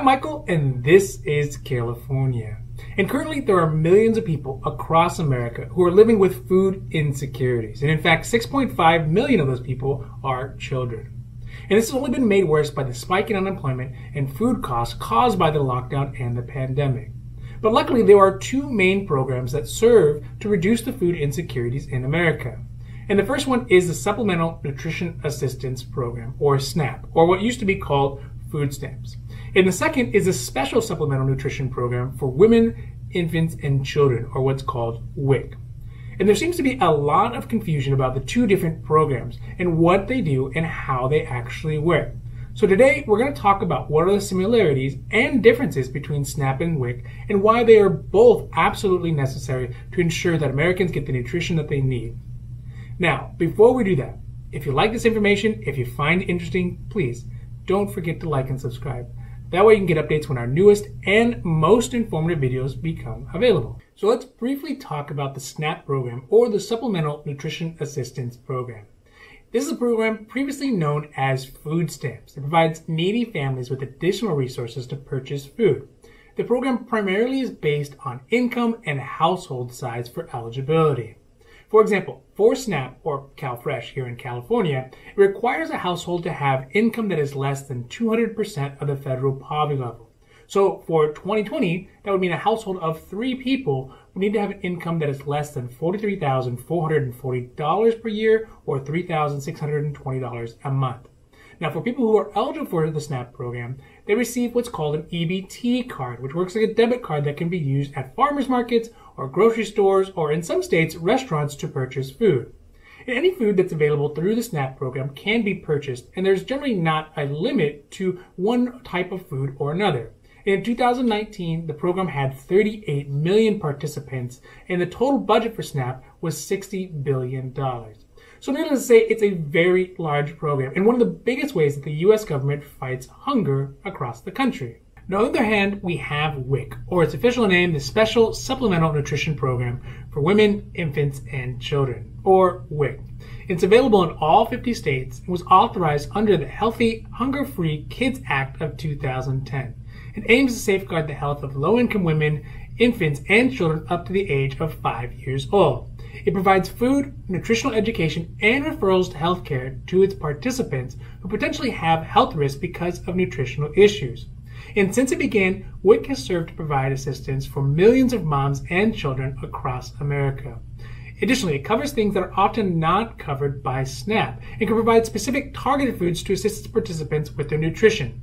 I'm Michael, and this is California. And currently, there are millions of people across America who are living with food insecurities. And in fact, 6.5 million of those people are children. And this has only been made worse by the spike in unemployment and food costs caused by the lockdown and the pandemic. But luckily, there are two main programs that serve to reduce the food insecurities in America. And the first one is the Supplemental Nutrition Assistance Program, or SNAP, or what used to be called food stamps. And the second is a special supplemental nutrition program for women, infants, and children, or what's called WIC. And there seems to be a lot of confusion about the two different programs and what they do and how they actually work. So today we're going to talk about what are the similarities and differences between SNAP and WIC and why they are both absolutely necessary to ensure that Americans get the nutrition that they need. Now, before we do that, if you like this information, if you find it interesting, please don't forget to like and subscribe. That way you can get updates when our newest and most informative videos become available. So let's briefly talk about the SNAP program, or the Supplemental Nutrition Assistance Program. This is a program previously known as food stamps. It provides needy families with additional resources to purchase food. The program primarily is based on income and household size for eligibility. For example, for SNAP, or CalFresh here in California, it requires a household to have income that is less than 200% of the federal poverty level. So for 2020, that would mean a household of 3 people would need to have an income that is less than $43,440 per year, or $3,620 a month. Now, for people who are eligible for the SNAP program, they receive what's called an Ebt Card, which works like a debit card that can be used at farmers markets or grocery stores, or in some states, restaurants, to purchase food. And any food that's available through the SNAP program can be purchased, and there's generally not a limit to one type of food or another. In 2019, the program had 38 million participants, and the total budget for SNAP was $60 billion. So needless to say, it's a very large program, and one of the biggest ways that the U.S. government fights hunger across the country. Now, on the other hand, we have WIC, or its official name, the Special Supplemental Nutrition Program for Women, Infants, and Children, or WIC. It's available in all 50 states and was authorized under the Healthy, Hunger-Free Kids Act of 2010. It aims to safeguard the health of low-income women, infants, and children up to the age of 5 years old. It provides food, nutritional education, and referrals to healthcare to its participants who potentially have health risks because of nutritional issues. And since it began, WIC has served to provide assistance for millions of moms and children across America. Additionally, it covers things that are often not covered by SNAP and can provide specific targeted foods to assist its participants with their nutrition.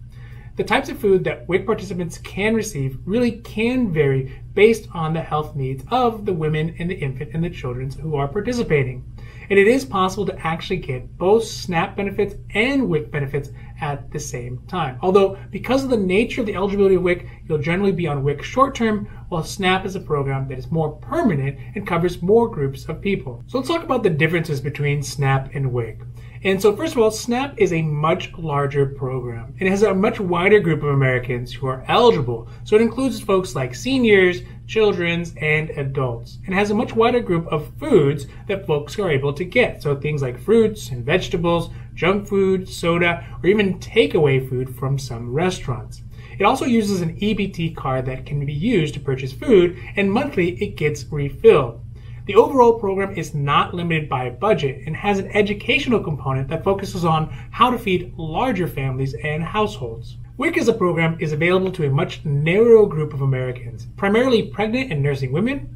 The types of food that WIC participants can receive really can vary based on the health needs of the women and the infant and the children who are participating. And it is possible to actually get both SNAP benefits and WIC benefits at the same time. Although, because of the nature of the eligibility of WIC, you'll generally be on WIC short term, while SNAP is a program that is more permanent and covers more groups of people. So let's talk about the differences between SNAP and WIC. And so first of all, SNAP is a much larger program. It has a much wider group of Americans who are eligible. So it includes folks like seniors, children, and adults. And has a much wider group of foods that folks are able to get. So things like fruits and vegetables, junk food, soda, or even takeaway food from some restaurants. It also uses an Ebt card that can be used to purchase food, and monthly it gets refilled. The overall program is not limited by a budget and has an educational component that focuses on how to feed larger families and households. WIC as a program is available to a much narrower group of Americans, primarily pregnant and nursing women,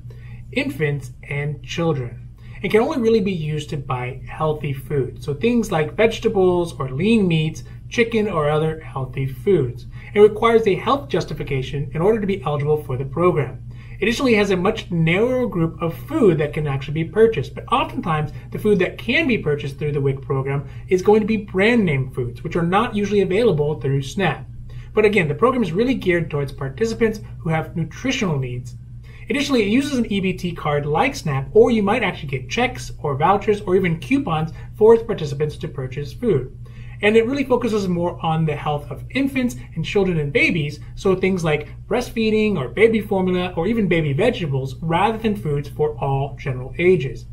infants, and children, and can only really be used to buy healthy food. So things like vegetables or lean meats, chicken, or other healthy foods. It requires a health justification in order to be eligible for the program. Additionally, it has a much narrower group of food that can actually be purchased, but oftentimes the food that can be purchased through the WIC program is going to be brand name foods, which are not usually available through SNAP. But again, the program is really geared towards participants who have nutritional needs. Additionally, it uses an Ebt card like SNAP, or you might actually get checks or vouchers or even coupons for its participants to purchase food. And it really focuses more on the health of infants and children and babies, so things like breastfeeding or baby formula or even baby vegetables, rather than foods for all general ages.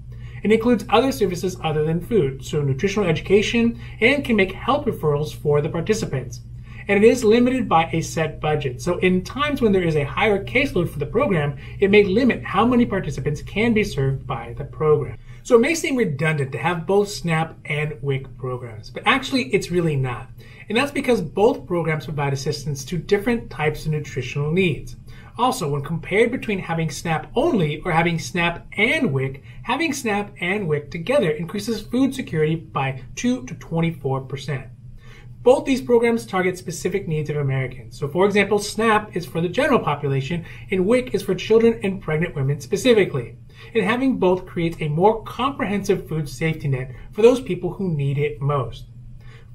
It includes other services other than food, so nutritional education, and can make health referrals for the participants. and it is limited by a set budget. So in times when there is a higher caseload for the program, it may limit how many participants can be served by the program. So it may seem redundant to have both SNAP and WIC programs, but actually it's really not. And that's because both programs provide assistance to different types of nutritional needs. Also, when compared between having SNAP only or having SNAP and WIC, having SNAP and WIC together increases food security by 2 to 24%. Both these programs target specific needs of Americans. So for example, SNAP is for the general population and WIC is for children and pregnant women specifically. And having both creates a more comprehensive food safety net for those people who need it most.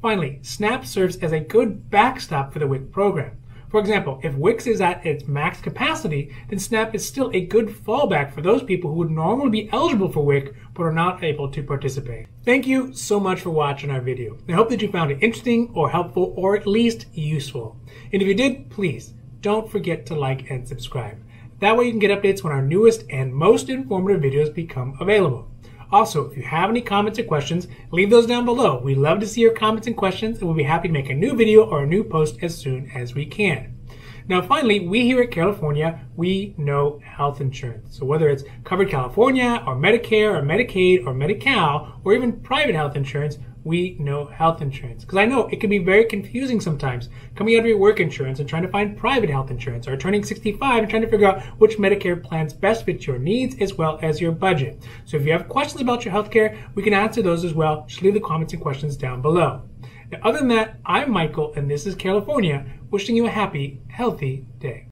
Finally, SNAP serves as a good backstop for the WIC program. For example, if WIC is at its max capacity, then SNAP is still a good fallback for those people who would normally be eligible for WIC but are not able to participate. Thank you so much for watching our video. I hope that you found it interesting or helpful or at least useful. And if you did, please don't forget to like and subscribe. That way you can get updates when our newest and most informative videos become available. Also, if you have any comments or questions, leave those down below. We love to see your comments and questions, and we'll be happy to make a new video or a new post as soon as we can. Now, finally, we here at California, we know health insurance. So whether it's Covered California or Medicare or Medicaid or Medi-Cal or even private health insurance, we know health insurance. Because I know it can be very confusing sometimes coming out of your work insurance and trying to find private health insurance, or turning 65 and trying to figure out which Medicare plans best fit your needs as well as your budget. So if you have questions about your healthcare, we can answer those as well. Just leave the comments and questions down below. Now, other than that, I'm Michael and this is California, wishing you a happy, healthy day.